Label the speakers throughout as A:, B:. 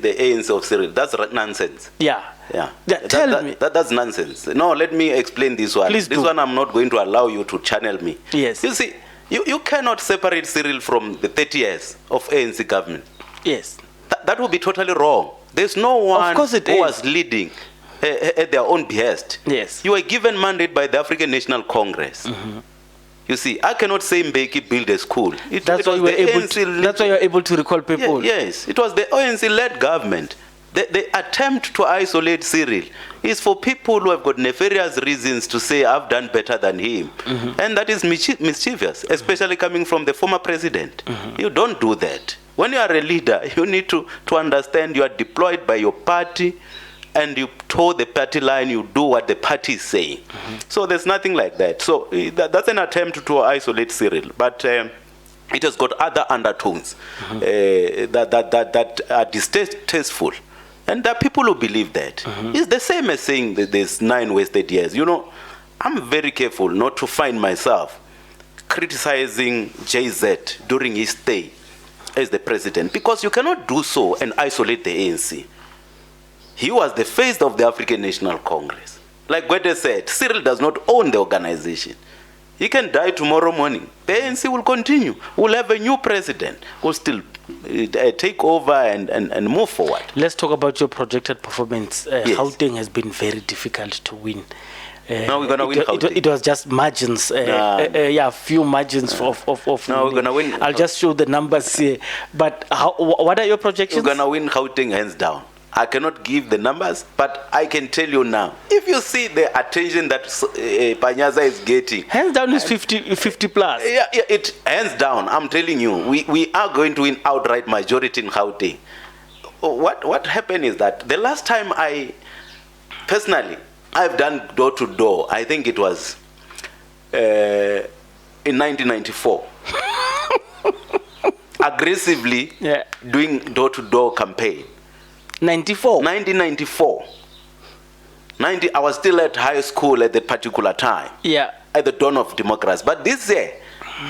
A: the ANC of Cyril. That's nonsense.
B: Yeah. Tell me.
A: That's nonsense. No, let me explain this one.
B: Please
A: this
B: do.
A: one I'm not going to allow you to channel me.
B: Yes.
A: You see, you cannot separate Cyril from the 30 years of ANC government.
B: Yes.
A: That would be totally wrong. There's no one who was leading at their own behest.
B: Yes.
A: You were given mandate by the African National Congress. You see, I cannot say Mbeki build a school.
B: That's why you're able to recall people.
A: Yes, it was the ANC-led government. The attempt to isolate Cyril is for people who have got nefarious reasons to say, I've done better than him. And that is mischievous, especially coming from the former president. You don't do that. When you are a leader, you need to understand you are deployed by your party, and you toe the party line, you do what the party is saying. So there's nothing like that. So that's an attempt to isolate Cyril. But it has got other undertones that are distasteful. And there are people who believe that. It's the same as saying that there's 9 wasted years. You know, I'm very careful not to find myself criticizing JZ during his stay as the president, because you cannot do so and isolate the ANC. He was the face of the African National Congress. Like Gauteng said, Cyril does not own the organization. He can die tomorrow morning. The ANC will continue. We'll have a new president who will still take over and move forward.
B: Let's talk about your projected performance.
A: Yes.
B: Gauteng has been very difficult to win.
A: Now we're going to win Gauteng.
B: It was just margins. Few margins of
A: now we're going to win.
B: I'll just show the numbers here. But what are your projections?
A: We're going to win Gauteng hands down. I cannot give the numbers, but I can tell you now. If you see the attention that Panyaza is getting,
B: hands down is 50 plus.
A: Yeah, it hands down. I'm telling you, we are going to win outright majority in Gauteng. What happened is that the last time I've done door to door, I think it was in 1994. Aggressively doing door to door campaign. 1994. I was still at high school at that particular time.
B: Yeah.
A: At the dawn of democracy. But this year,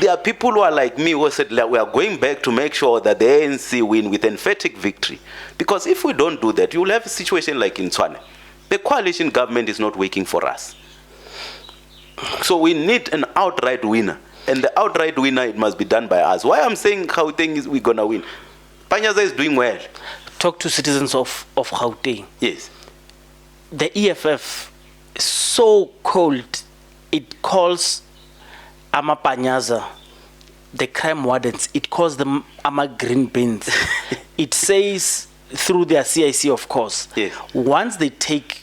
A: there are people who are like me who said we are going back to make sure that the ANC win with emphatic victory. Because if we don't do that, you will have a situation like in Tswane. The coalition government is not working for us. So we need an outright winner. And the outright winner, it must be done by us. Why I'm saying Gauteng is we're going to win? Panyaza is doing well.
B: Talk to citizens of Gauteng.
A: Yes.
B: The EFF is so cold, it calls Panyaza the crime wardens. It calls them green beans. It says through their CIC, of course,
A: yes,
B: once they take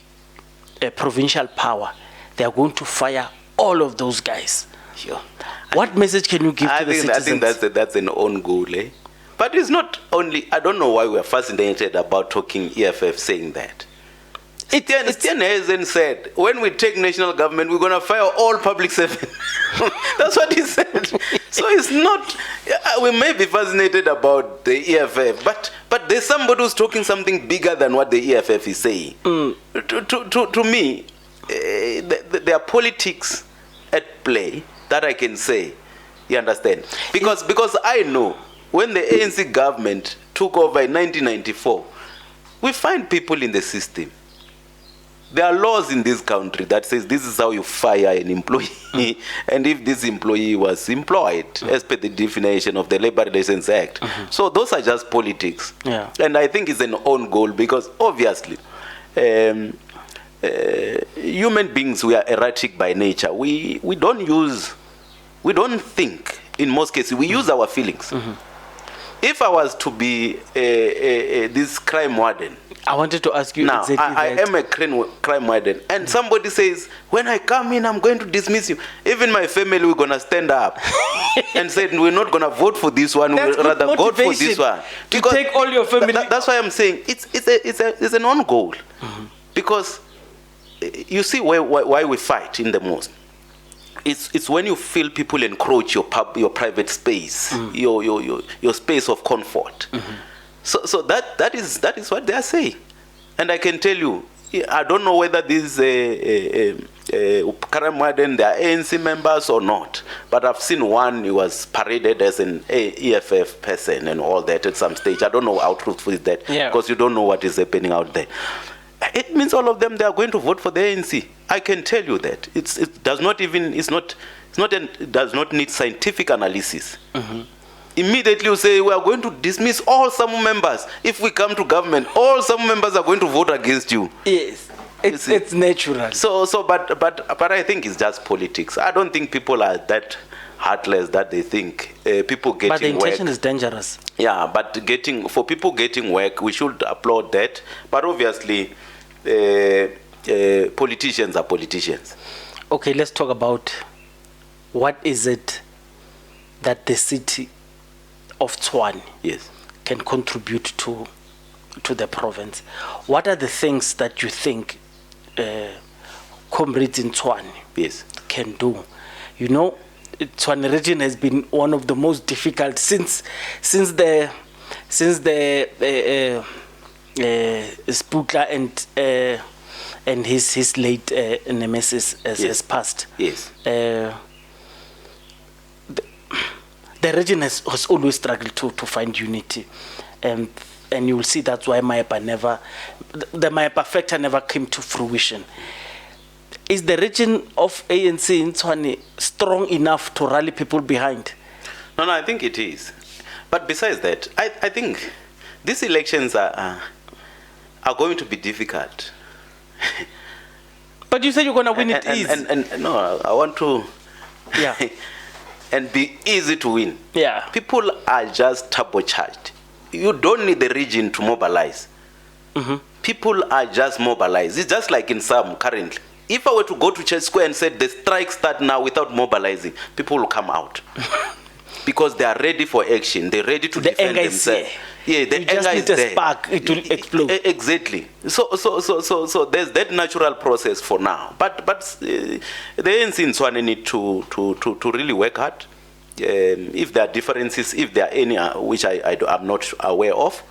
B: a provincial power, they are going to fire all of those guys.
A: Sure.
B: What message can you give to the citizens?
A: I think that's an own goal, eh? But it's not only, I don't know why we're fascinated about talking EFF saying that. Etienne hasn't said, when we take national government, we're going to fire all public servants. That's what he said. So it's not, we may be fascinated about the EFF, but there's somebody who's talking something bigger than what the EFF is saying. To me, there are politics at play that I can say, you understand? Because I know, when the ANC government took over in 1994, we find people in the system. There are laws in this country that says this is how you fire an employee, and if this employee was employed as per the definition of the Labor Relations Act. So those are just politics.
B: Yeah.
A: And I think it's an own goal because obviously human beings, we are erratic by nature. We don't think, in most cases, we use our feelings. If I was to be this crime warden,
B: I wanted to ask you
A: now,
B: exactly
A: I am a crime warden, and somebody says, when I come in, I'm going to dismiss you. Even my family, we're going to stand up and say, we're not going to vote for this one, we'll rather vote for this one.
B: To take all your family.
A: That's why I'm saying it's an own goal. Because you see why we fight in the most. It's when you feel people encroach your private space, your space of comfort. So that is what they are saying. And I can tell you, I don't know whether this Crime Warden, they are ANC members or not. But I've seen one who was paraded as an EFF person and all that at some stage. I don't know how truthful is that, because you don't know what is happening out there. It means all of them, they are going to vote for the ANC. I can tell you that. It does not even, it does not need scientific analysis. Immediately you say, we are going to dismiss all SAMWU members. If we come to government, all SAMWU members are going to vote against you.
B: Yes. It's natural.
A: But I think it's just politics. I don't think people are that heartless that they think people getting work.
B: But the intention is dangerous.
A: Yeah, but for people getting work, we should applaud that. But obviously, politicians are politicians.
B: Okay, let's talk about what is it that the city of Tshwane can contribute to the province. What are the things that you think comrades in Tshwane can do? You know, Tshwane region has been one of the most difficult since the Sputla and his late nemesis has passed. The region has always struggled to find unity, and you will see that's why the Mayepa factor never came to fruition. Is the region of ANC in Tshwane strong enough to rally people behind?
A: No, I think it is. But besides that, I think these elections are going to be difficult.
B: But you said you're going to win it easy.
A: And no, I want to... and be easy to win. People are just turbocharged. You don't need the region to mobilize. People are just mobilized. It's just like in SAM currently. If I were to go to Church Square and say the strike start now without mobilizing, people will come out. Because they are ready for action. They're ready to defend themselves. The anger is there.
B: Spark, it will explode.
A: Exactly. So there's that natural process for now. But the ANC in Tshwane need to really work hard. If there are differences, if there are any which I'm not aware of,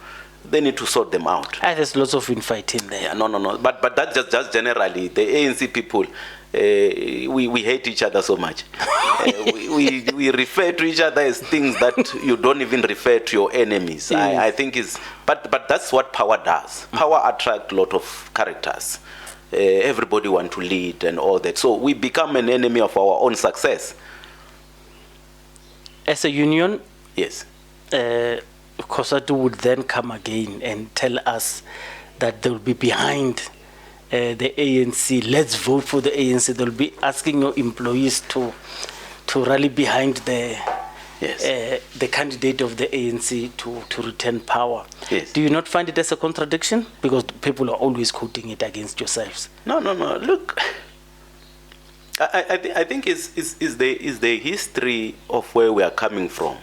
A: they need to sort them out.
B: There's lots of infighting there.
A: No. But that's just generally the ANC people. We hate each other so much. we refer to each other as things that you don't even refer to your enemies. I think but that's what power does. Power attracts a lot of characters. Everybody want to lead and all that. So we become an enemy of our own success.
B: As a union, COSATU would then come again and tell us that they will be behind the ANC. Let's vote for the ANC. They'll be asking your employees to rally behind the candidate of the ANC to return power. Do you not find it as a contradiction? Because people are always quoting it against yourselves.
A: No. Look, I think is the history of where we are coming from.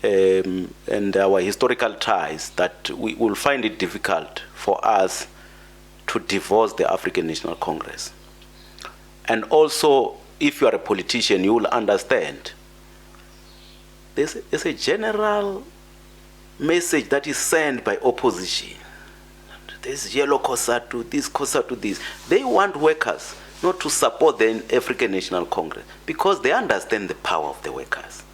A: And our historical ties that we will find it difficult for us to divorce the African National Congress. And also, if you are a politician, you will understand there's a general message that is sent by opposition. There's yellow COSATU, this. They want workers not to support the African National Congress because they understand the power of the workers.